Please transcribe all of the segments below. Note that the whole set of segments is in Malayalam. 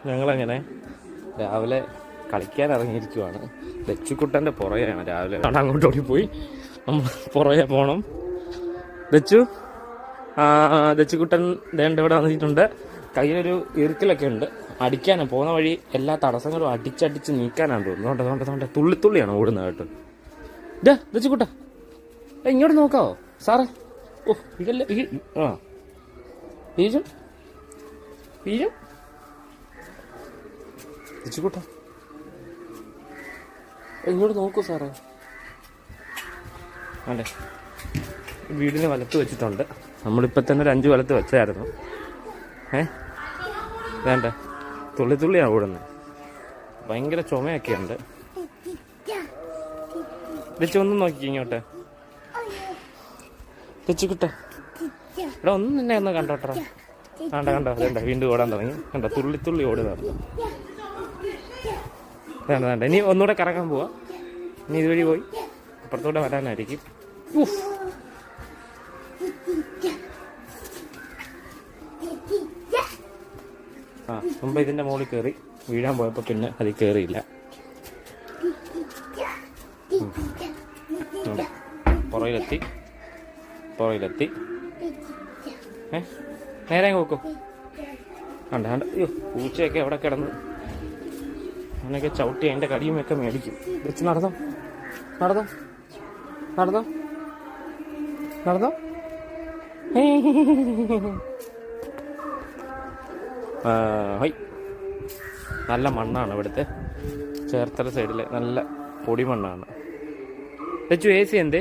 ഞങ്ങളങ്ങനെ രാവിലെ കളിക്കാൻ ഇറങ്ങിയിരിക്കുവാണ്. ദച്ചുക്കുട്ടൻ്റെ പുറകെയാണ് രാവിലെ. അങ്ങോട്ട് ഓടിപ്പോയി നമ്മൾ പുറകെ പോകണം. ദച്ചുക്കുട്ടൻ ദേണ്ട ഇവിടെ വന്നിട്ടുണ്ട്. കയ്യിലൊരു ഇറുക്കിലൊക്കെ ഉണ്ട്. അടിക്കാനാണ് പോകുന്ന വഴി. എല്ലാ തടസ്സങ്ങളും അടിച്ചടിച്ച് നീക്കാനാണ് തോന്നുന്നു. തോണ്ട തുള്ളിത്തുള്ളിയാണ് ഓടുന്നത് കേട്ടോ. ദച്ചുക്കുട്ട ഇങ്ങോട്ട് നോക്കാവോ സാറേ? ഓ ഇതല്ലേ വീഴും വീഴും. ദച്ചുക്കുട്ട ഇങ്ങോട്ട് നോക്കൂ സാറേ. അതെ, വീടിന് വലത്ത് വെച്ചിട്ടുണ്ട്. നമ്മളിപ്പോൾ തന്നെ ഒരു 5 വലത്ത് വെച്ചായിരുന്നു. വേണ്ട, തുള്ളിയാണ് ഓടുന്നത്. ഭയങ്കര ചുമയൊക്കെ ഉണ്ട്. ഒന്നും നോക്കി ഇങ്ങോട്ടെ. തെച്ചിക്കുട്ടെ ഇവിടെ ഒന്നും തന്നെ ഒന്ന് കണ്ടോട്ടെ. കണ്ടോ വേണ്ട, വീണ്ടും ഓടാൻ തുടങ്ങി. കണ്ടോ തുള്ളി ഓടുന്നുണ്ട്. വേണ്ട, ഇനി ഒന്നുകൂടെ കറങ്ങാൻ പോവാ. ഇനി ഇതുവഴി പോയി അപ്പുറത്തൂടെ വരാനായിരിക്കും. മുമ്പ് ഇതിൻ്റെ മുകളിൽ കയറി വീഴാൻ പോയപ്പോൾ പിന്നെ അതിൽ കയറിയില്ല. പുറകിലെത്തി നേരെ നോക്കൂ. കണ്ട അയ്യോ, പൂച്ചയൊക്കെ അവിടെ കിടന്ന് അങ്ങനെയൊക്കെ ചവിട്ടി അതിൻ്റെ കടിയുമൊക്കെ മേടിക്കും. വെച്ച് നടന്നോ. നല്ല മണ്ണാണ് ഇവിടുത്തെ. ചേർത്തല സൈഡിലെ നല്ല പൊടിമണ്ണാണ്. ദച്ചു എ സി എന്തേ?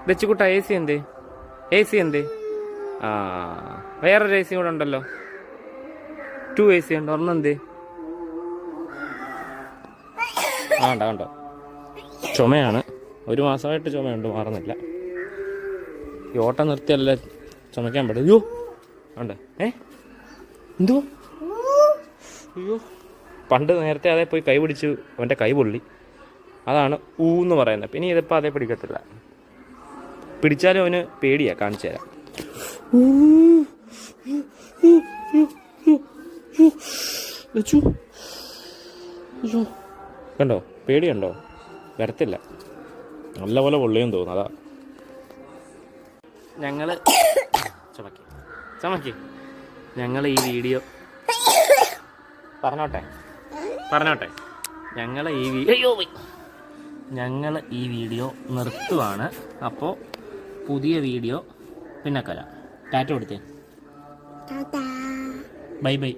ദച്ചുകുട്ട എ സി എന്തേ? വേറൊരു എ സി കൂടെ ഉണ്ടല്ലോ. 2 AC ഉണ്ട്. ഒരെണ്ണം എന്തേ? കണ്ടോ ചുമയാണ്. 1 മാസമായിട്ട് ചുമയുണ്ട്, മാറുന്നില്ല. ഈ ഓട്ടം നിർത്തിയല്ലേ ചുമക്കാൻ പറ്റും. അയ്യോ ഉണ്ട്. എന്തോ അയ്യോ, പണ്ട് നേരത്തെ അതേ പോയി കൈ പിടിച്ചു, അവൻ്റെ കൈ പൊള്ളി. അതാണ് ഊന്ന് പറയുന്നത്. പിന്നെ ഇതിപ്പോൾ അതേ പിടിക്കത്തില്ല. പിടിച്ചാലും അവന് പേടിയാ. കാണിച്ചു തരാം. കണ്ടോ, പേടിയുണ്ടോ? വരത്തില്ല. നല്ലപോലെ പൊള്ളിയും തോന്നുന്നു. അതാ ഞങ്ങൾ ഈ വീഡിയോ പറഞ്ഞോട്ടെ ഞങ്ങൾ ഈ വീഡിയോ നിർത്തുവാണ്. അപ്പോൾ പുതിയ വീഡിയോ പിന്നെ കല. ടാറ്റ കൊടുത്തേ. ബൈ.